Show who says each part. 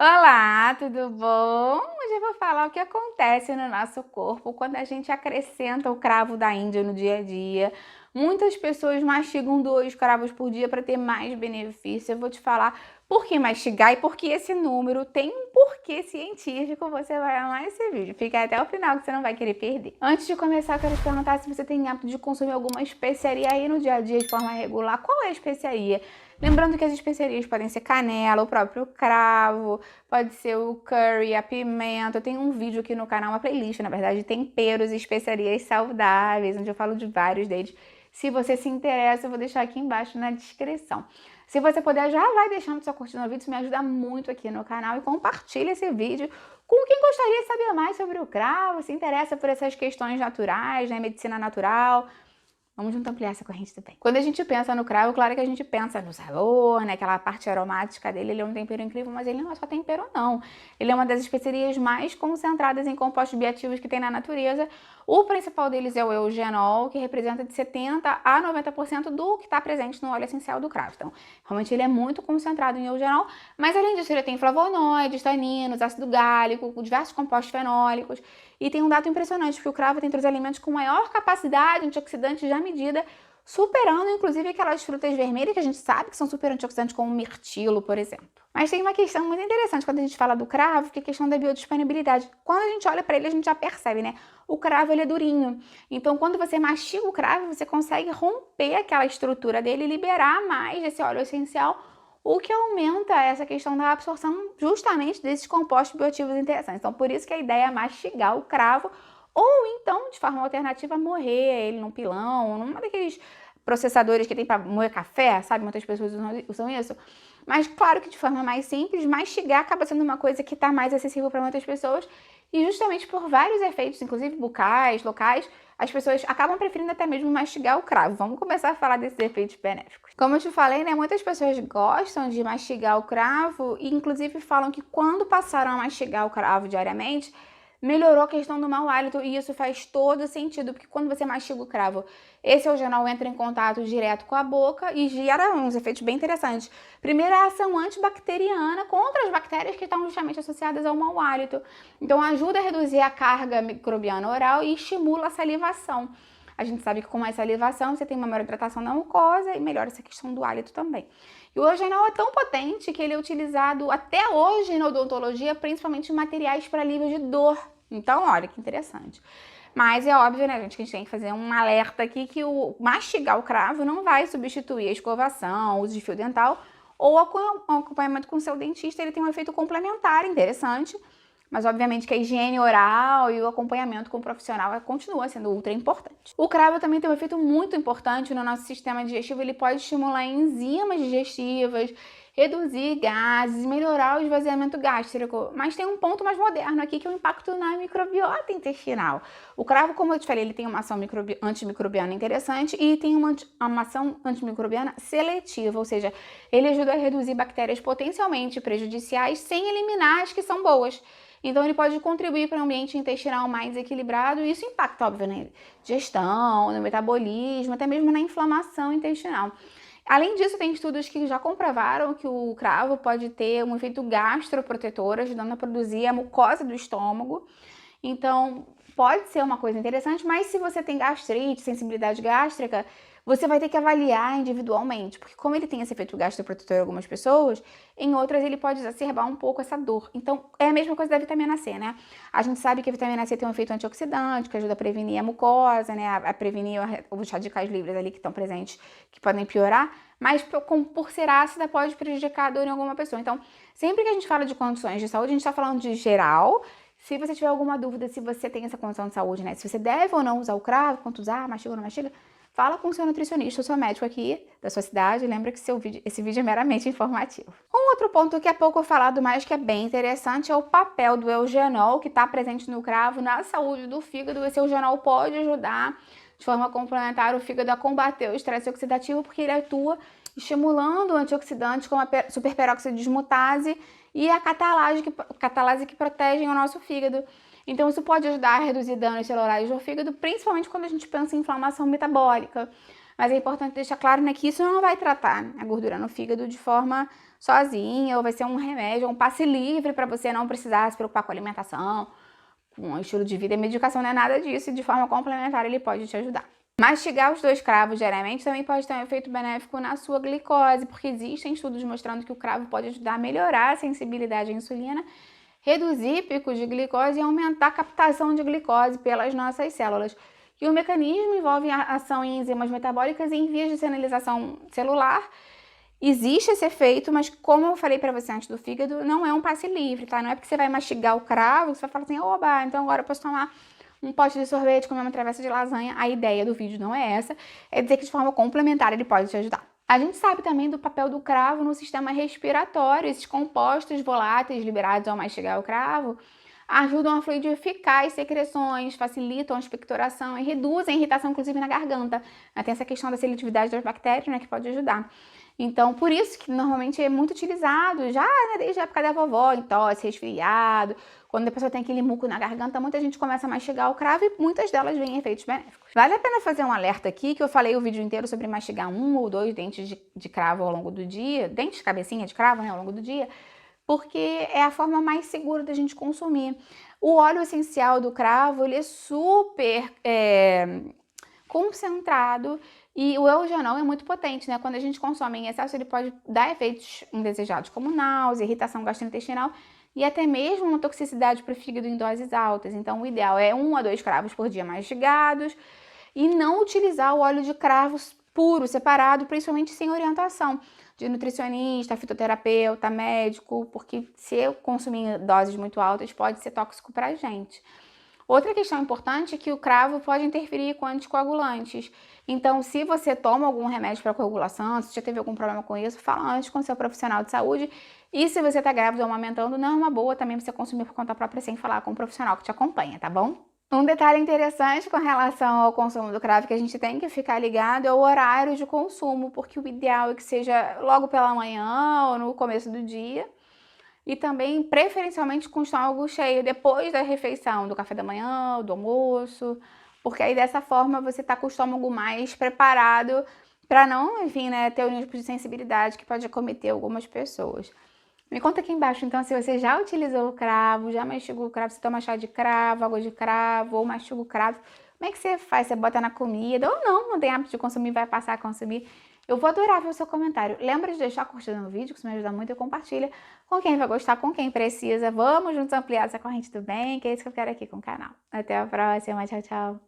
Speaker 1: Olá, tudo bom? Hoje eu vou falar o que acontece no nosso corpo quando a gente acrescenta o cravo da Índia no dia a dia. Muitas pessoas mastigam 2 cravos por dia para ter mais benefício. Eu vou te falar por que mastigar e por que esse número tem um porquê científico. Você vai amar esse vídeo. Fica até o final que você não vai querer perder. Antes de começar, eu quero te perguntar se você tem hábito de consumir alguma especiaria aí no dia a dia de forma regular. Qual é a especiaria? Lembrando que as especiarias podem ser canela, o próprio cravo, pode ser o curry, a pimenta. Eu tenho um vídeo aqui no canal, uma playlist, na verdade, de temperos e especiarias saudáveis, onde eu falo de vários deles. Se você se interessa, eu vou deixar aqui embaixo na descrição. Se você puder, já vai deixando sua curtida no vídeo, isso me ajuda muito aqui no canal. E compartilha esse vídeo com quem gostaria de saber mais sobre o cravo, se interessa por essas questões naturais, né, medicina natural. Vamos junto ampliar essa corrente também. Quando a gente pensa no cravo, claro que a gente pensa no sabor, né? Aquela parte aromática dele, ele é um tempero incrível, mas ele não é só tempero, não. Ele é uma das especiarias mais concentradas em compostos bioativos que tem na natureza. O principal deles é o eugenol, que representa de 70% a 90% do que está presente no óleo essencial do cravo. Então, realmente ele é muito concentrado em eugenol, mas além disso ele tem flavonoides, taninos, ácido gálico, diversos compostos fenólicos. E tem um dado impressionante, porque o cravo tem entre os alimentos com maior capacidade antioxidante já medida, superando inclusive aquelas frutas vermelhas que a gente sabe que são super antioxidantes, como o mirtilo, por exemplo. Mas tem uma questão muito interessante quando a gente fala do cravo, que é a questão da biodisponibilidade. Quando a gente olha para ele, a gente já percebe, né? O cravo, ele é durinho. Então, quando você mastiga o cravo, você consegue romper aquela estrutura dele e liberar mais desse óleo essencial, o que aumenta essa questão da absorção justamente desses compostos bioativos interessantes. Então, por isso que a ideia é mastigar o cravo ou então, de forma alternativa, moer ele num pilão, numa daqueles processadores que tem para moer café, sabe? Muitas pessoas usam isso. Mas, claro que de forma mais simples, mastigar acaba sendo uma coisa que está mais acessível para muitas pessoas e justamente por vários efeitos, inclusive bucais, locais, as pessoas acabam preferindo até mesmo mastigar o cravo. Vamos começar a falar desses efeitos benéficos. Como eu te falei, né, muitas pessoas gostam de mastigar o cravo e inclusive falam que quando passaram a mastigar o cravo diariamente, melhorou a questão do mau hálito e isso faz todo sentido, porque quando você mastiga o cravo, esse eugenol entra em contato direto com a boca e gera uns efeitos bem interessantes. Primeiro, a ação antibacteriana contra as bactérias que estão justamente associadas ao mau hálito. Então, ajuda a reduzir a carga microbiana oral e estimula a salivação. A gente sabe que com mais salivação você tem uma maior hidratação da mucosa e melhora essa questão do hálito também. E o eugenol é tão potente que ele é utilizado até hoje na odontologia, principalmente em materiais para alívio de dor. Então, olha que interessante. Mas é óbvio, né, gente, que a gente tem que fazer um alerta aqui que o mastigar o cravo não vai substituir a escovação, o uso de fio dental ou o acompanhamento com o seu dentista. Ele tem um efeito complementar interessante, mas obviamente que a higiene oral e o acompanhamento com o profissional continua sendo ultra importante. O cravo também tem um efeito muito importante no nosso sistema digestivo. Ele pode estimular enzimas digestivas, reduzir gases, melhorar o esvaziamento gástrico. Mas tem um ponto mais moderno aqui, que é o impacto na microbiota intestinal. O cravo, como eu te falei, ele tem uma ação antimicrobiana interessante e tem uma ação antimicrobiana seletiva, ou seja, ele ajuda a reduzir bactérias potencialmente prejudiciais sem eliminar as que são boas. Então, ele pode contribuir para um ambiente intestinal mais equilibrado e isso impacta, óbvio, na digestão, no metabolismo, até mesmo na inflamação intestinal. Além disso, tem estudos que já comprovaram que o cravo pode ter um efeito gastroprotetor, ajudando a produzir a mucosa do estômago. Então, pode ser uma coisa interessante, mas se você tem gastrite, sensibilidade gástrica, você vai ter que avaliar individualmente, porque como ele tem esse efeito gastroprotetor em algumas pessoas, em outras ele pode exacerbar um pouco essa dor. Então, é a mesma coisa da vitamina C, né? A gente sabe que a vitamina C tem um efeito antioxidante, que ajuda a prevenir a mucosa, né? A prevenir os radicais livres ali que estão presentes, que podem piorar, mas por ser ácida pode prejudicar a dor em alguma pessoa. Então, sempre que a gente fala de condições de saúde, a gente está falando de geral. Se você tiver alguma dúvida se você tem essa condição de saúde, né? Se você deve ou não usar o cravo, quanto usar, mastiga ou não mastiga, fala com o seu nutricionista, o seu médico aqui da sua cidade. Lembra que esse vídeo é meramente informativo. Um outro ponto que é pouco falado, mas que é bem interessante, é o papel do eugenol que está presente no cravo na saúde do fígado. Esse eugenol pode ajudar de forma complementar o fígado a combater o estresse oxidativo, porque ele atua estimulando antioxidantes como a superperóxido dismutase e a catalase que protegem o nosso fígado. Então, isso pode ajudar a reduzir danos celulares do fígado, principalmente quando a gente pensa em inflamação metabólica. Mas é importante deixar claro, né, que isso não vai tratar a gordura no fígado de forma sozinha, ou vai ser um remédio, um passe livre para você não precisar se preocupar com alimentação, com o estilo de vida e medicação, não é nada disso, e de forma complementar ele pode te ajudar. Mastigar os 2 cravos diariamente também pode ter um efeito benéfico na sua glicose, porque existem estudos mostrando que o cravo pode ajudar a melhorar a sensibilidade à insulina, reduzir picos de glicose e aumentar a captação de glicose pelas nossas células. E o mecanismo envolve a ação em enzimas metabólicas e em vias de sinalização celular. Existe esse efeito, mas como eu falei para você antes do fígado, não é um passe livre, tá? Não é porque você vai mastigar o cravo, você vai falar assim, oba, então agora eu posso tomar um pote de sorvete, comer uma travessa de lasanha. A ideia do vídeo não é essa, é dizer que de forma complementar ele pode te ajudar. A gente sabe também do papel do cravo no sistema respiratório. Esses compostos voláteis liberados ao mastigar o cravo ajudam a fluidificar as secreções, facilitam a expectoração e reduzem a irritação, inclusive na garganta. Tem essa questão da seletividade das bactérias, né, que pode ajudar. Então, por isso que normalmente é muito utilizado, já né, desde a época da vovó, em tosse, resfriado, quando a pessoa tem aquele muco na garganta, muita gente começa a mastigar o cravo e muitas delas vêm efeitos benéficos. Vale a pena fazer um alerta aqui, que eu falei o vídeo inteiro sobre mastigar 1 ou 2 dentes de cravo ao longo do dia, dentes, cabecinha de cravo, né, ao longo do dia, porque é a forma mais segura da gente consumir. O óleo essencial do cravo, ele é super concentrado, e o eugenol é muito potente, né? Quando a gente consome em excesso, ele pode dar efeitos indesejados, como náusea, irritação gastrointestinal e até mesmo uma toxicidade para o fígado em doses altas. Então, o ideal é 1 a 2 cravos por dia mastigados e não utilizar o óleo de cravos puro, separado, principalmente sem orientação de nutricionista, fitoterapeuta, médico, porque se eu consumir em doses muito altas, pode ser tóxico para a gente. Outra questão importante é que o cravo pode interferir com anticoagulantes. Então, se você toma algum remédio para coagulação, se já teve algum problema com isso, fala antes com seu profissional de saúde. E se você está grávida ou amamentando, não é uma boa também você consumir por conta própria sem falar com um profissional que te acompanha, tá bom? Um detalhe interessante com relação ao consumo do cravo que a gente tem que ficar ligado é o horário de consumo, porque o ideal é que seja logo pela manhã ou no começo do dia. E também, preferencialmente, com o estômago cheio, depois da refeição, do café da manhã, do almoço, porque aí dessa forma você tá com o estômago mais preparado para não, enfim, né, ter um tipo de sensibilidade que pode acometer algumas pessoas. Me conta aqui embaixo, então, se você já utilizou o cravo, já mastigou o cravo, você toma chá de cravo, água de cravo, ou mastiga o cravo, como é que você faz? Você bota na comida ou não tem hábito de consumir, vai passar a consumir? Eu vou adorar ver o seu comentário. Lembra de deixar curtida no vídeo, que isso me ajuda muito, e compartilha com quem vai gostar, com quem precisa. Vamos juntos ampliar essa corrente do bem, que é isso que eu quero aqui com o canal. Até a próxima, tchau, tchau!